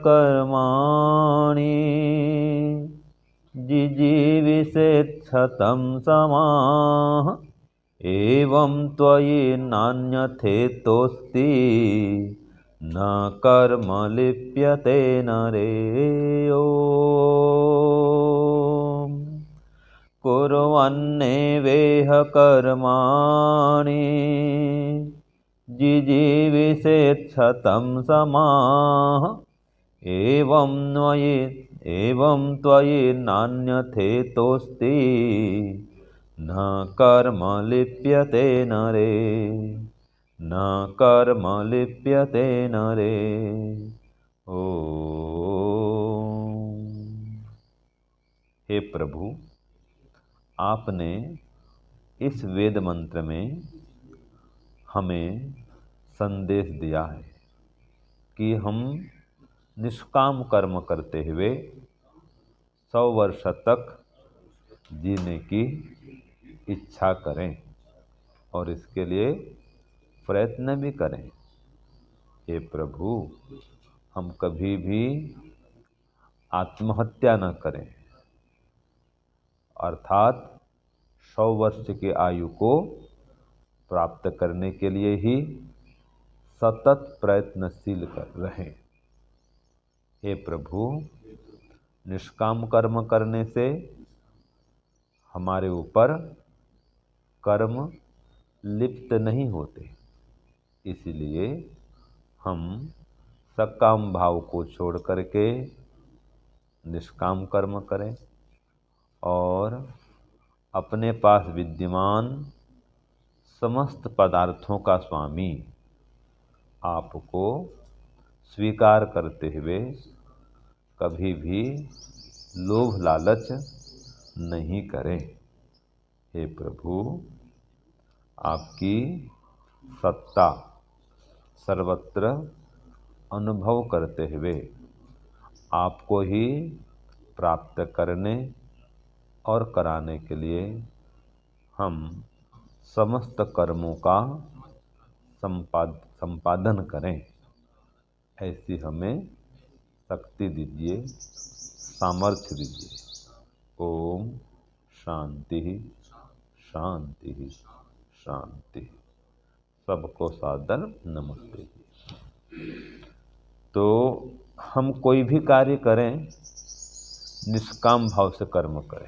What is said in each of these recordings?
कर्माणि जिजीविषेच्छतं समाः एवं त्वयि नान्यथेतोऽस्ति न कर्म लिप्यते नरे। ओम् कुर्वन्नेवेह कर्माणि जिजीविषेच्छतं समाः एवं त्वयि नान्यथेतोऽस्ति न कर्म लिप्यते नरे, न कर्म लिप्यते नरे। ओम। हे प्रभु, आपने इस वेद मंत्र में हमें संदेश दिया है कि हम निष्काम कर्म करते हुए 100 वर्ष तक जीने की इच्छा करें और इसके लिए प्रयत्न भी करें। हे प्रभु, हम कभी भी आत्महत्या न करें, अर्थात 100 वर्ष की आयु को प्राप्त करने के लिए ही सतत प्रयत्नशील कर रहें। हे प्रभु, निष्काम कर्म करने से हमारे ऊपर कर्म लिप्त नहीं होते, इसलिए हम सकाम भाव को छोड़ करके निष्काम कर्म करें और अपने पास विद्यमान समस्त पदार्थों का स्वामी आपको स्वीकार करते हुए कभी भी लोभ लालच नहीं करें। हे प्रभु, आपकी सत्ता सर्वत्र अनुभव करते हुए आपको ही प्राप्त करने और कराने के लिए हम समस्त कर्मों का संपादन करें, ऐसी हमें शक्ति दीजिए, सामर्थ्य दीजिए। ओम शांति शांति शांति। सबको सादर नमस्ते। तो हम कोई भी कार्य करें, निष्काम भाव से कर्म करें,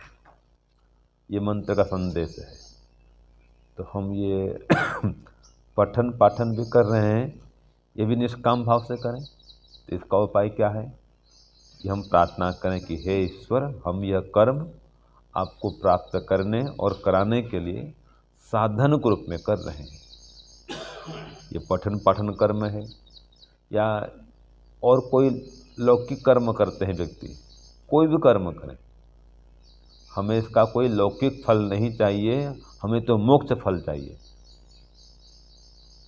ये मंत्र का संदेश है। तो हम ये पठन पाठन भी कर रहे हैं, ये भी निष्काम भाव से करें। तो इसका उपाय क्या है कि हम प्रार्थना करें कि हे ईश्वर, हम यह कर्म आपको प्राप्त करने और कराने के लिए साधन के रूप में कर रहे हैं। ये पठन पाठन कर्म है या और कोई लौकिक कर्म करते हैं व्यक्ति, कोई भी कर्म करें, हमें इसका कोई लौकिक फल नहीं चाहिए, हमें तो मोक्ष फल चाहिए।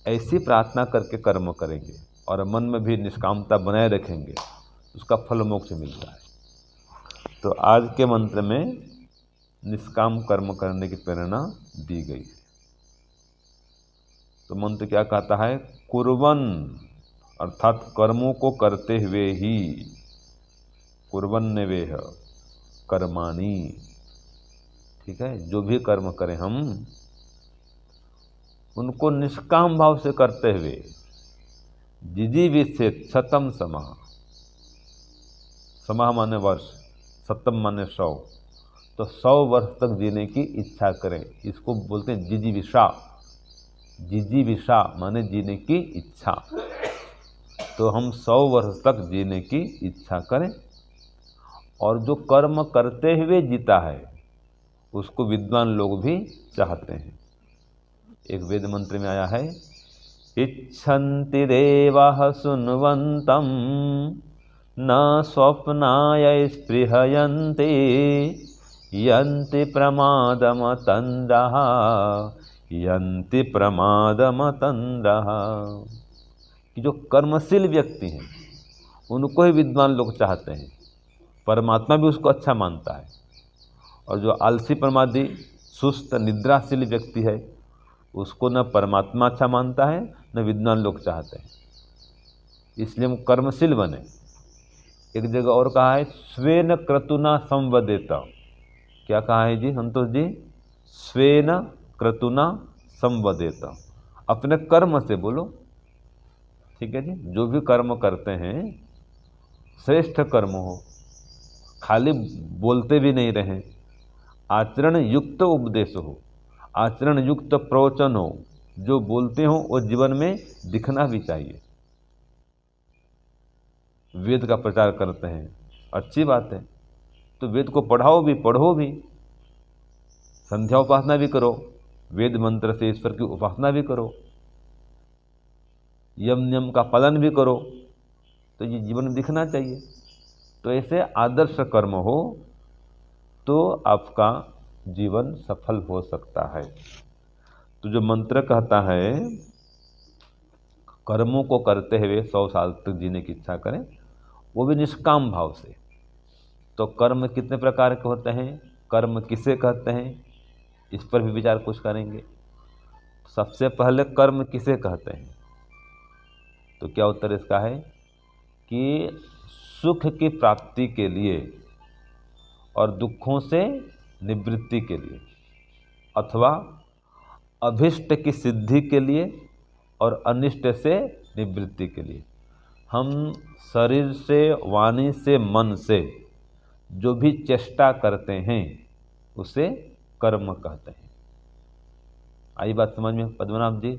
ऐसी प्रार्थना करके कर्म करेंगे और मन में भी निष्कामता बनाए रखेंगे, उसका फल मोक्ष मिलता है। तो आज के मंत्र में निष्काम कर्म करने की प्रेरणा दी गई है। तो मंत्र क्या कहता है? कुर्वन् अर्थात कर्मों को करते हुए ही, कुर्वन्नेवेह कर्माणि, ठीक है, जो भी कर्म करें हम उनको निष्काम भाव से करते हुए, जिजीविषेत् शतं समाः, समाः माने वर्ष, शतम माने 100, तो 100 वर्ष तक जीने की इच्छा करें। इसको बोलते हैं जिजीविषा। जिजीविषा माने जीने की इच्छा। तो हम 100 वर्ष तक जीने की इच्छा करें और जो कर्म करते हुए जीता है उसको विद्वान लोग भी चाहते हैं। एक वेद मंत्र में आया है, इच्छन्ति देवाः सुन्वन्तं न स्वप्नाय स्पृहयन्ति यन्ति प्रमादमतन्द्रः यन्ति प्रमादमतन्द्रः। कि जो कर्मशील व्यक्ति हैं उनको ही विद्वान लोग चाहते हैं, परमात्मा भी उसको अच्छा मानता है। और जो आलसी प्रमादी सुस्त निद्राशील व्यक्ति है उसको न परमात्मा अच्छा मानता है न विद्वान लोग चाहते हैं। इसलिए हम कर्मशील बने, एक जगह और कहा है स्वेन क्रतुना संवदेत। क्या कहा है जी संतोष जी? स्वेन क्रतुना संवदेत, अपने कर्म से बोलो। ठीक है जी, जो भी कर्म करते हैं श्रेष्ठ कर्म हो, खाली बोलते भी नहीं रहे, आचरण युक्त उपदेश हो, आचरण युक्त प्रवचन हो, जो बोलते हो वो जीवन में दिखना भी चाहिए। वेद का प्रचार करते हैं, अच्छी बात है, तो वेद को पढ़ाओ भी, पढ़ो भी, संध्या उपासना भी करो, वेद मंत्र से ईश्वर की उपासना भी करो, यम नियम का पालन भी करो, तो ये जीवन में दिखना चाहिए। तो ऐसे आदर्श कर्म हो तो आपका जीवन सफल हो सकता है। तो जो मंत्र कहता है कर्मों को करते हुए 100 साल तक जीने की इच्छा करें, वो भी निष्काम भाव से। तो कर्म कितने प्रकार के होते हैं, कर्म किसे कहते हैं, इस पर भी विचार कुछ करेंगे। सबसे पहले कर्म किसे कहते हैं, तो क्या उत्तर इसका है कि सुख की प्राप्ति के लिए और दुखों से निवृत्ति के लिए, अथवा अभिष्ट की सिद्धि के लिए और अनिष्ट से निवृत्ति के लिए हम शरीर से, वाणी से, मन से जो भी चेष्टा करते हैं उसे कर्म कहते हैं। आई बात समझ में पद्मनाभ जी?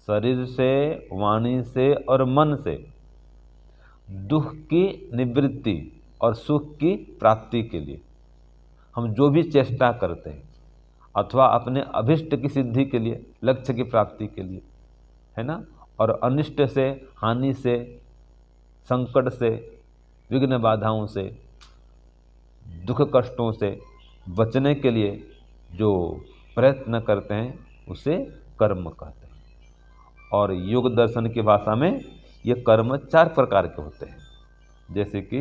शरीर से, वाणी से और मन से दुख की निवृत्ति और सुख की प्राप्ति के लिए हम जो भी चेष्टा करते हैं, अथवा अपने अभिष्ट की सिद्धि के लिए, लक्ष्य की प्राप्ति के लिए, है ना, और अनिष्ट से, हानि से, संकट से, विघ्न बाधाओं से, दुख कष्टों से बचने के लिए जो प्रयत्न करते हैं उसे कर्म कहते हैं। और योग दर्शन की भाषा में ये कर्म 4 प्रकार के होते हैं। जैसे कि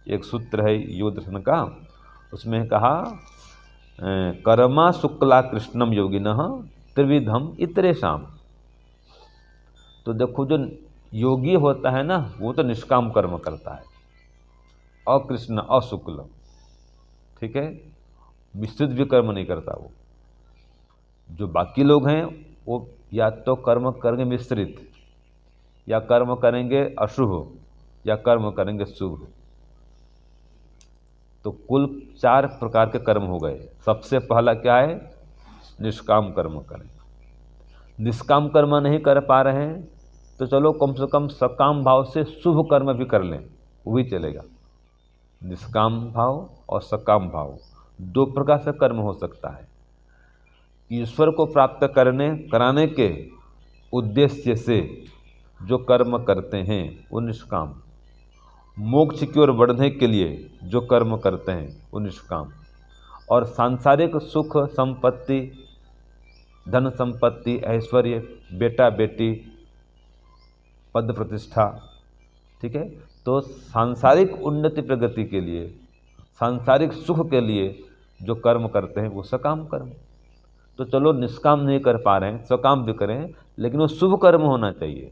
एक सूत्र है योग दर्शन का, उसमें कहा कर्मा शुक्ला कृष्णम योगिनः त्रिविधम इतरेषाम। तो देखो जो योगी होता है ना, वो तो निष्काम कर्म करता है, अकृष्ण अशुक्ल, ठीक है, मिश्रित भी कर्म नहीं करता वो। जो बाकी लोग हैं वो या तो कर्म करेंगे मिश्रित, या कर्म करेंगे अशुभ, या कर्म करेंगे शुभ। तो कुल 4 प्रकार के कर्म हो गए। सबसे पहला क्या है, निष्काम कर्म करें। निष्काम कर्म नहीं कर पा रहे हैं तो चलो कम से कम सकाम भाव से शुभ कर्म भी कर लें, वो भी चलेगा। निष्काम भाव और सकाम भाव 2 प्रकार से कर्म हो सकता है। ईश्वर को प्राप्त कराने के उद्देश्य से जो कर्म करते हैं वो निष्काम, मोक्ष की ओर बढ़ने के लिए जो कर्म करते हैं वो निष्काम, और सांसारिक सुख संपत्ति, धन संपत्ति, ऐश्वर्य, बेटा बेटी, पद प्रतिष्ठा, ठीक है, तो सांसारिक उन्नति प्रगति के लिए, सांसारिक सुख के लिए जो कर्म करते हैं वो सकाम कर्म। तो चलो निष्काम नहीं कर पा रहे हैं, सकाम भी करें, लेकिन वो शुभ कर्म होना चाहिए,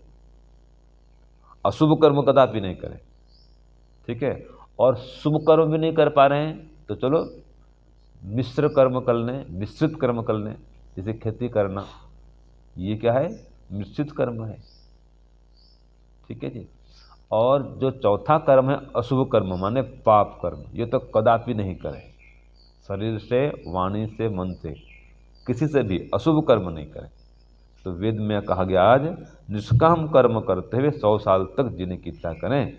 अशुभ कर्म कदापि नहीं करें, ठीक है। और शुभ कर्म भी नहीं कर पा रहे हैं तो चलो मिश्र कर्म कर लें, मिश्रित कर्म कर लें। जैसे खेती करना, ये क्या है, मिश्रित कर्म है, ठीक है जी। और जो चौथा कर्म है अशुभ कर्म माने पाप कर्म, ये तो कदापि नहीं करें। शरीर से, वाणी से, मन से किसी से भी अशुभ कर्म नहीं करें। तो वेद में कहा गया आज निष्काम कर्म करते हुए 100 साल तक जीने की इच्छा करें,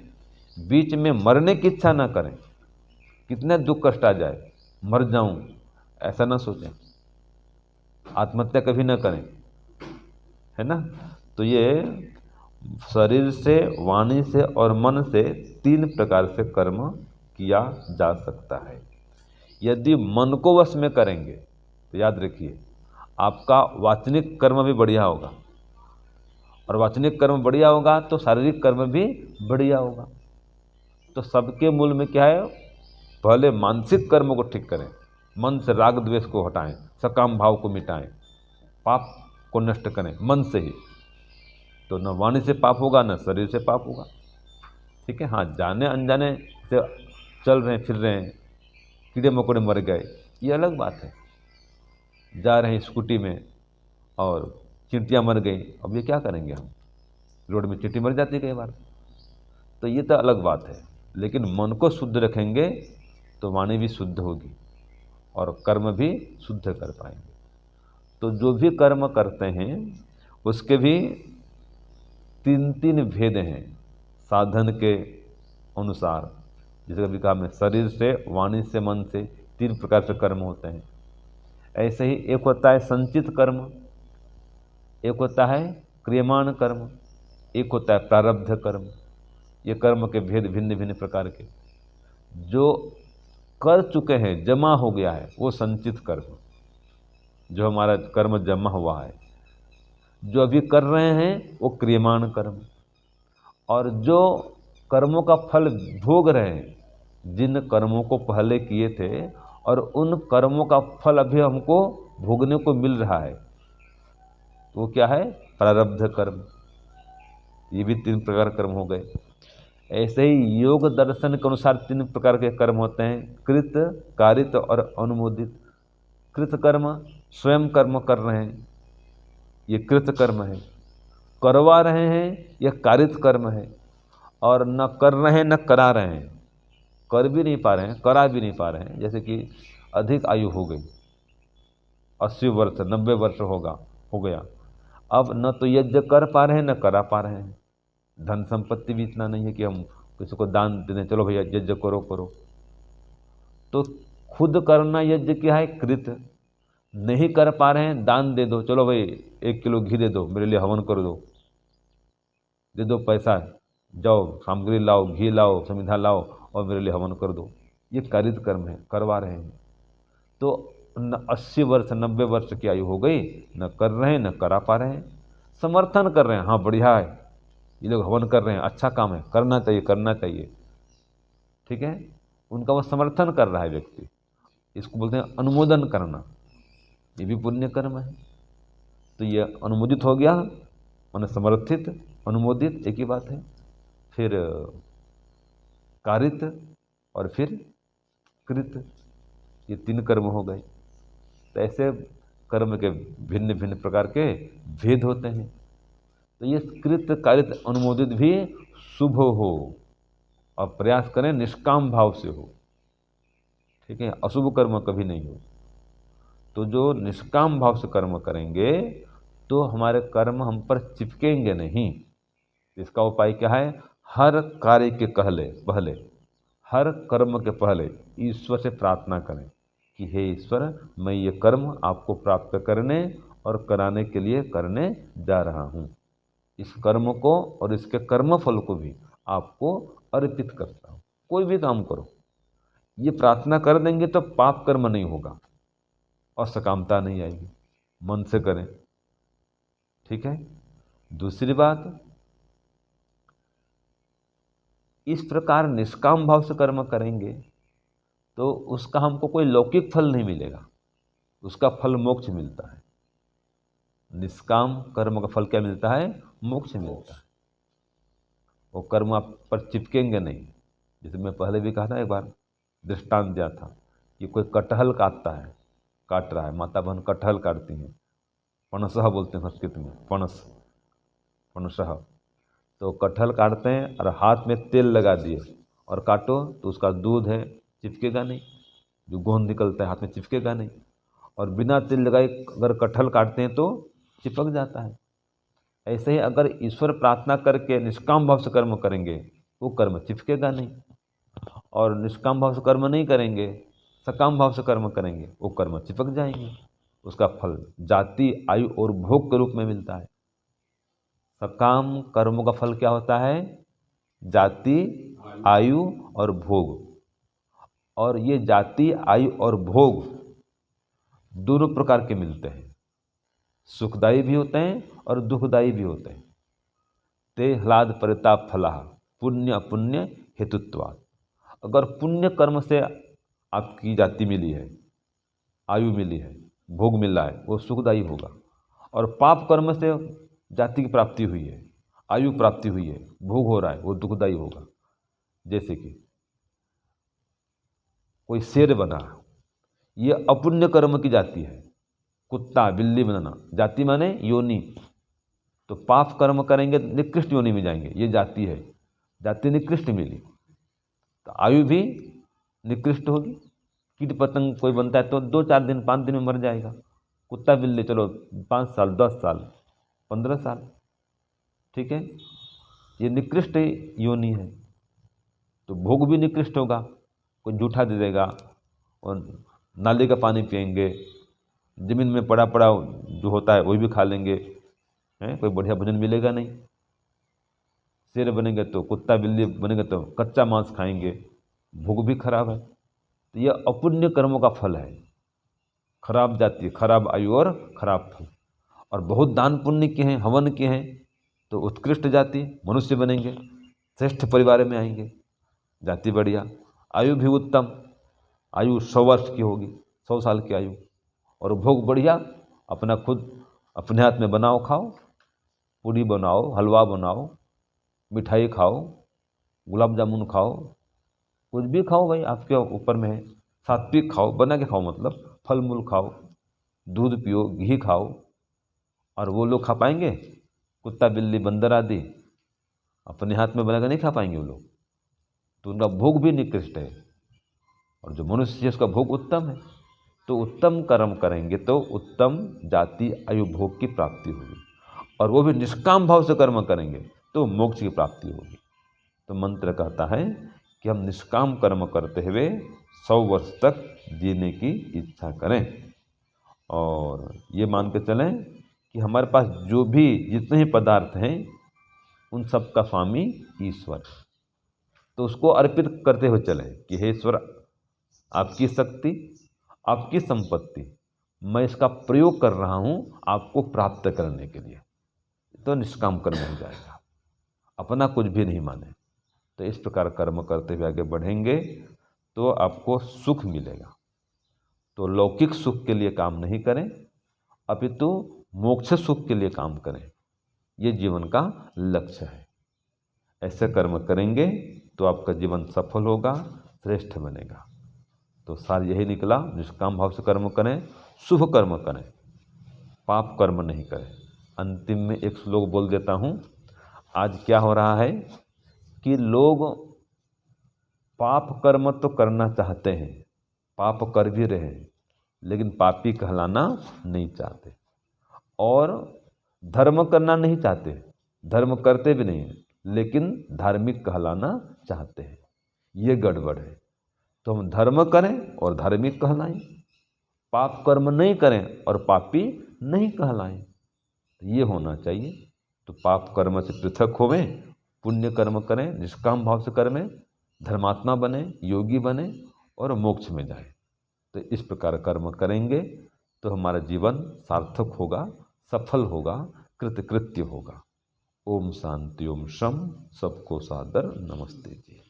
बीच में मरने की इच्छा ना करें। कितने दुख कष्ट आ जाए, मर जाऊं ऐसा ना सोचें, आत्महत्या कभी ना करें, है ना। तो ये शरीर से, वाणी से और मन से 3 प्रकार से कर्म किया जा सकता है। यदि मन को वश में करेंगे तो याद रखिए आपका वाचनिक कर्म भी बढ़िया होगा, और वाचनिक कर्म बढ़िया होगा तो शारीरिक कर्म भी बढ़िया होगा। तो सबके मूल में क्या है, पहले मानसिक कर्म को ठीक करें, मन से राग द्वेष को हटाएं, सकाम भाव को मिटाएं, पाप को नष्ट करें मन से ही। तो न वाणी से पाप होगा न शरीर से पाप होगा, ठीक है। हाँ, जाने अनजाने से चल रहे हैं फिर रहे हैं, कीड़े मकोड़े मर गए, ये अलग बात है। जा रहे हैं स्कूटी में और चींटियाँ मर गई, अब ये क्या करेंगे हम, रोड में चींटी मर जाती है कई बार, तो ये तो अलग बात है। लेकिन मन को शुद्ध रखेंगे तो वाणी भी शुद्ध होगी और कर्म भी शुद्ध कर पाएंगे। तो जो भी कर्म करते हैं उसके भी तीन तीन भेद हैं साधन के अनुसार। जैसे कभी कहा, मैं शरीर से, वाणी से, मन से 3 प्रकार से कर्म होते हैं। ऐसे ही एक होता है संचित कर्म, एक होता है क्रियमाण कर्म, एक होता है प्रारब्ध कर्म। ये कर्म के भेद भिन्न भिन्न प्रकार के। जो कर चुके हैं, जमा हो गया है, वो संचित कर्म, जो हमारा कर्म जमा हुआ है। जो अभी कर रहे हैं वो क्रियमाण कर्म, और जो कर्मों का फल भोग रहे हैं, जिन कर्मों को पहले किए थे और उन कर्मों का फल अभी हमको भोगने को मिल रहा है, वो क्या है, प्रारब्ध कर्म। ये भी 3 प्रकार कर्म हो गए। ऐसे ही योग दर्शन के अनुसार 3 प्रकार के कर्म होते हैं, कृत, कारित और अनुमोदित। कृत कर्म, स्वयं कर्म कर रहे हैं, ये कृत कर्म है। करवा रहे हैं, यह कारित कर्म है। और न कर रहे हैं न करा रहे हैं, कर भी नहीं पा रहे हैं, करा भी नहीं पा रहे हैं। जैसे कि अधिक आयु हो गई, 80 वर्ष 90 वर्ष हो गया, अब न तो यज्ञ कर पा रहे हैं न करा पा रहे हैं। धन संपत्ति भी इतना नहीं है कि हम किसी को दान दे दें, चलो भैया यज्ञ करो करो। तो खुद करना यज्ञ क्या है, कृत। नहीं कर पा रहे हैं, दान दे दो, चलो भाई 1 किलो घी दे दो, मेरे लिए हवन कर दो, दे दो पैसा, जाओ सामग्री लाओ, घी लाओ, समिधा लाओ और मेरे लिए हवन कर दो। ये कारित कर्म है, करवा रहे हैं। तो 80 वर्ष 90 वर्ष की आयु हो गई, न कर रहे हैं न करा पा रहे हैं। समर्थन कर रहे हैं, हाँ बढ़िया है, ये लोग हवन कर रहे हैं, अच्छा काम है, करना चाहिए करना चाहिए, ठीक है। उनका वो समर्थन कर रहा है व्यक्ति, इसको बोलते हैं अनुमोदन करना, ये भी पुण्य कर्म है। तो ये अनुमोदित हो गया, माने समर्थित, अनुमोदित एक ही बात है। फिर कारित और फिर कृत, ये 3 कर्म हो गए। तो ऐसे कर्म के भिन्न भिन्न प्रकार के भेद होते हैं। तो ये कृत कारित अनुमोदित भी शुभ हो, और प्रयास करें निष्काम भाव से हो, ठीक है, अशुभ कर्म कभी नहीं हो। तो जो निष्काम भाव से कर्म करेंगे तो हमारे कर्म हम पर चिपकेंगे नहीं। इसका उपाय क्या है, हर कार्य के पहले हर कर्म के पहले ईश्वर से प्रार्थना करें कि हे ईश्वर, मैं ये कर्म आपको प्राप्त करने और कराने के लिए करने जा रहा हूँ। इस कर्म को और इसके कर्म फल को भी आपको अर्पित करता हूँ। कोई भी काम करो, ये प्रार्थना कर देंगे तो पाप कर्म नहीं होगा और सकामता नहीं आएगी। मन से करें, ठीक है। दूसरी बात, इस प्रकार निष्काम भाव से कर्म करेंगे तो उसका हमको कोई लौकिक फल नहीं मिलेगा, उसका फल मोक्ष मिलता है। निष्काम कर्म का फल क्या मिलता है, मोक्ष मिलता है। वो कर्म आप पर चिपकेंगे नहीं। जैसे मैं पहले भी कहा था, एक बार दृष्टांत दिया था कि कोई कटहल काट रहा है, माता बहन कटहल काटती हैं, पनसह बोलते हैं संस्कृत में, पनसह। तो कटहल काटते हैं और हाथ में तेल लगा दिए और काटो तो उसका दूध है, चिपकेगा नहीं, जो गोंद निकलता है हाथ में चिपकेगा नहीं। और बिना तेल लगाए अगर कटहल काटते हैं तो चिपक जाता है। ऐसे ही अगर ईश्वर प्रार्थना करके निष्काम भाव से कर्म करेंगे, वो कर्म चिपकेगा नहीं। और निष्काम भाव से कर्म नहीं करेंगे, सकाम भाव से कर्म करेंगे, वो कर्म चिपक जाएंगे। उसका फल जाति, आयु और भोग के रूप में मिलता है। सकाम कर्मों का फल क्या होता है, जाति, आयु और भोग। और ये जाति, आयु और भोग दोनों प्रकार के मिलते हैं, सुखदायी भी होते हैं और दुखदायी भी होते हैं। ते ह्लाद परिताप फला पुण्य अपुण्य हेतुत्वात्। अगर पुण्य कर्म से आपकी जाति मिली है, आयु मिली है, भोग मिला है, वो सुखदायी होगा। और पाप कर्म से जाति की प्राप्ति हुई है, आयु प्राप्ति हुई है, भोग हो रहा है, वो दुखदायी होगा। जैसे कि कोई शेर बना, ये अपुण्य कर्म की जाति है। कुत्ता बिल्ली बनना, जाति माने योनि, तो पाप कर्म करेंगे निकृष्ट योनि में जाएंगे, ये जाति है, जाति निकृष्ट मिली, तो आयु भी निकृष्ट होगी। कीट पतंग कोई बनता है तो 2-4 दिन 5 दिन में मर जाएगा, कुत्ता बिल्ली चलो 5 साल 10 साल 15 साल, ठीक है, ये निकृष्ट योनि है। तो भोग भी निकृष्ट होगा, कोई जूठा दे देगा और नाले का पानी पिएंगे, ज़मीन में पड़ा पड़ा जो होता है वही भी खा लेंगे, हैं, कोई बढ़िया भोजन मिलेगा नहीं। शेर बनेंगे तो, कुत्ता बिल्ली बनेंगे तो कच्चा मांस खाएंगे, भोग भी खराब है। तो यह अपुण्य कर्मों का फल है, खराब जाति, खराब आयु और खराब फल। और बहुत दान पुण्य के हैं, हवन के हैं, तो उत्कृष्ट जाति मनुष्य बनेंगे, श्रेष्ठ परिवार में आएंगे, जाति बढ़िया। आयु भी उत्तम, आयु 100 वर्ष की होगी, 100 साल की आयु, और भोग बढ़िया, अपना खुद अपने हाथ में बनाओ खाओ, पूड़ी बनाओ, हलवा बनाओ, मिठाई खाओ, गुलाब जामुन खाओ, कुछ भी खाओ भाई, आपके ऊपर में है। सात्विक खाओ, बना के खाओ, मतलब फल मूल खाओ, दूध पियो, घी खाओ। और वो लोग खा पाएंगे? कुत्ता बिल्ली बंदर आदि अपने हाथ में बनाकर नहीं खा पाएंगे वो लोग, तो उनका भोग भी निकृष्ट है। और जो मनुष्य है उसका भोग उत्तम है। तो उत्तम कर्म करेंगे तो उत्तम जाति आयु भोग की प्राप्ति होगी, और वो भी निष्काम भाव से कर्म करेंगे तो मोक्ष की प्राप्ति होगी। तो मंत्र कहता है कि हम निष्काम कर्म करते हुए 100 वर्ष तक जीने की इच्छा करें, और ये मान के चलें कि हमारे पास जो भी जितने ही पदार्थ हैं उन सब का स्वामी ईश्वर, तो उसको अर्पित करते हुए चलें कि हे ईश्वर, आपकी शक्ति, आपकी संपत्ति, मैं इसका प्रयोग कर रहा हूँ आपको प्राप्त करने के लिए। तो निष्काम कर्म हो जाएगा, अपना कुछ भी नहीं माने। तो इस प्रकार कर्म करते हुए आगे बढ़ेंगे तो आपको सुख मिलेगा। तो लौकिक सुख के लिए काम नहीं करें, अपितु मोक्ष सुख के लिए काम करें, ये जीवन का लक्ष्य है। ऐसे कर्म करेंगे तो आपका जीवन सफल होगा, श्रेष्ठ बनेगा। तो सार यही निकला, निष्काम भाव से कर्म करें, शुभ कर्म करें, पाप कर्म नहीं करें। अंतिम में एक श्लोक बोल देता हूँ। आज क्या हो रहा है कि लोग पाप कर्म तो करना चाहते हैं, पाप कर भी रहे हैं, लेकिन पापी कहलाना नहीं चाहते, और धर्म करना नहीं चाहते, धर्म करते भी नहीं हैं, लेकिन धार्मिक कहलाना चाहते हैं। ये गड़बड़ है। तो हम धर्म करें और धार्मिक कहलाएं, पाप कर्म नहीं करें और पापी नहीं कहलाएं। तो ये होना चाहिए। तो पाप कर्म से पृथक होवें, पुण्य कर्म करें, निष्काम भाव से कर्में, धर्मात्मा बने, योगी बने और मोक्ष में जाए। तो इस प्रकार कर्म करेंगे तो हमारा जीवन सार्थक होगा, सफल होगा, कृतकृत्य होगा। ओम शांति, ओम शम। सबको सादर नमस्ते जी।